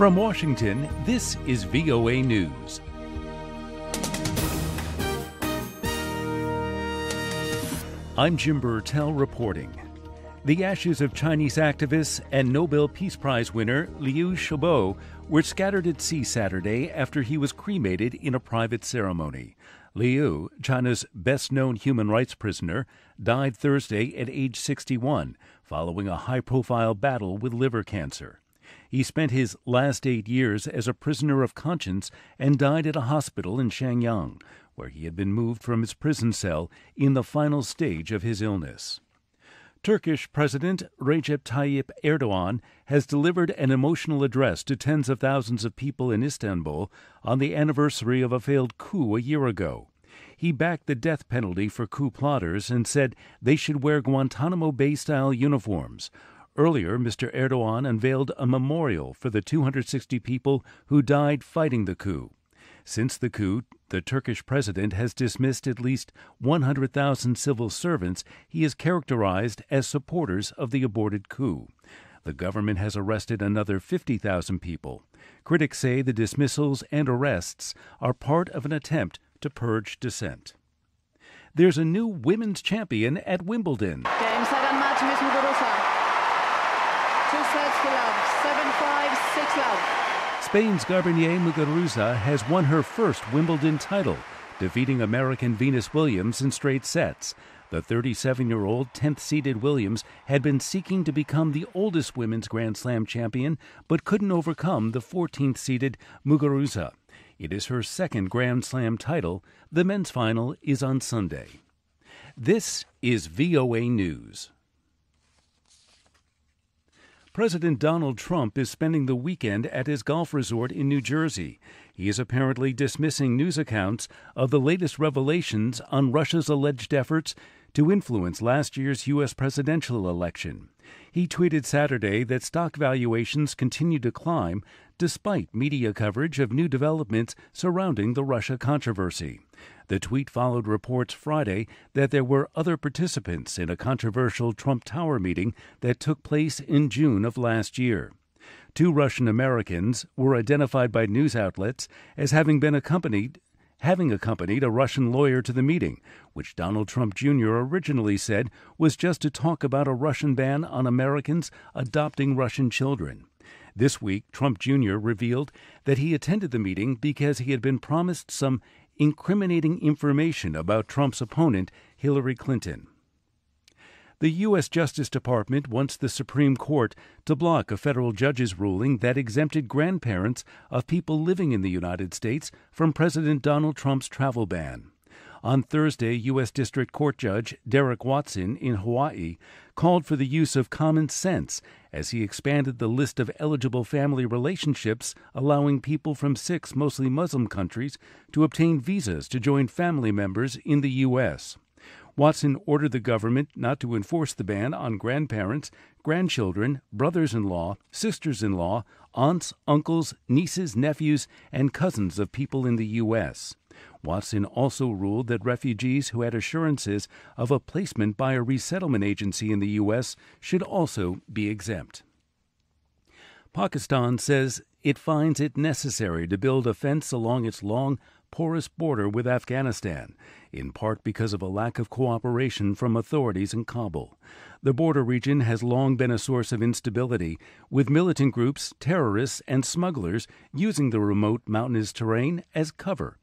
From Washington, this is VOA News. I'm Jim Bertel reporting. The ashes of Chinese activists and Nobel Peace Prize winner Liu Xiaobo were scattered at sea Saturday after he was cremated in a private ceremony. Liu, China's best-known human rights prisoner, died Thursday at age 61 following a high-profile battle with liver cancer. He spent his last 8 years as a prisoner of conscience and died at a hospital in Shenyang, where he had been moved from his prison cell in the final stage of his illness. Turkish President Recep Tayyip Erdoğan has delivered an emotional address to tens of thousands of people in Istanbul on the anniversary of a failed coup a year ago. He backed the death penalty for coup plotters and said they should wear Guantanamo Bay-style uniforms. Earlier, Mr. Erdoğan unveiled a memorial for the 260 people who died fighting the coup. Since the coup, the Turkish president has dismissed at least 100,000 civil servants he has characterized as supporters of the aborted coup. The government has arrested another 50,000 people. Critics say the dismissals and arrests are part of an attempt to purge dissent. There's a new women's champion at Wimbledon. Game, 7 match, Miss Muguruza. 2 sets to love, 7-5, 6 love. Spain's Garbiñe Muguruza has won her first Wimbledon title, defeating American Venus Williams in straight sets. The 37-year-old 10th-seeded Williams had been seeking to become the oldest women's Grand Slam champion, but couldn't overcome the 14th-seeded Muguruza. It is her second Grand Slam title. The men's final is on Sunday. This is VOA News. President Donald Trump is spending the weekend at his golf resort in New Jersey. He is apparently dismissing news accounts of the latest revelations on Russia's alleged efforts to influence last year's U.S. presidential election. He tweeted Saturday that stock valuations continue to climb despite media coverage of new developments surrounding the Russia controversy. The tweet followed reports Friday that there were other participants in a controversial Trump Tower meeting that took place in June of last year. 2 Russian Americans were identified by news outlets as having accompanied a Russian lawyer to the meeting, which Donald Trump Jr. originally said was just to talk about a Russian ban on Americans adopting Russian children. This week, Trump Jr. revealed that he attended the meeting because he had been promised some incriminating information about Trump's opponent, Hillary Clinton. The U.S. Justice Department wants the Supreme Court to block a federal judge's ruling that exempted grandparents of people living in the United States from President Donald Trump's travel ban. On Thursday, U.S. District Court Judge Derrick Watson in Hawaii called for the use of common sense as he expanded the list of eligible family relationships, allowing people from 6 mostly Muslim countries to obtain visas to join family members in the U.S. Watson ordered the government not to enforce the ban on grandparents, grandchildren, brothers-in-law, sisters-in-law, aunts, uncles, nieces, nephews, and cousins of people in the U.S. Watson also ruled that refugees who had assurances of a placement by a resettlement agency in the U.S. should also be exempt. Pakistan says it finds it necessary to build a fence along its long, porous border with Afghanistan, in part because of a lack of cooperation from authorities in Kabul. The border region has long been a source of instability, with militant groups, terrorists, and smugglers using the remote mountainous terrain as cover.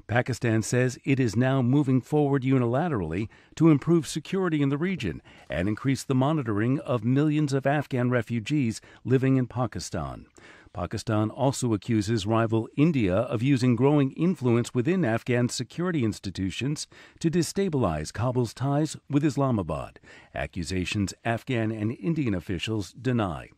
Pakistan says it is now moving forward unilaterally to improve security in the region and increase the monitoring of millions of Afghan refugees living in Pakistan. Pakistan also accuses rival India of using growing influence within Afghan security institutions to destabilize Kabul's ties with Islamabad, accusations Afghan and Indian officials deny.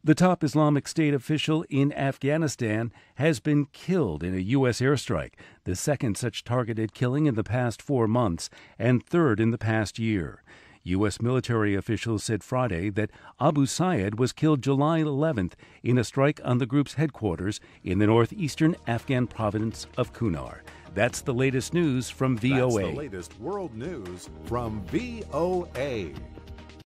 The top Islamic State official in Afghanistan has been killed in a U.S. airstrike, the second such targeted killing in the past 4 months and third in the past year. U.S. military officials said Friday that Abu Sayyid was killed July 11th in a strike on the group's headquarters in the northeastern Afghan province of Kunar. That's the latest news from VOA. That's the latest world news from VOA.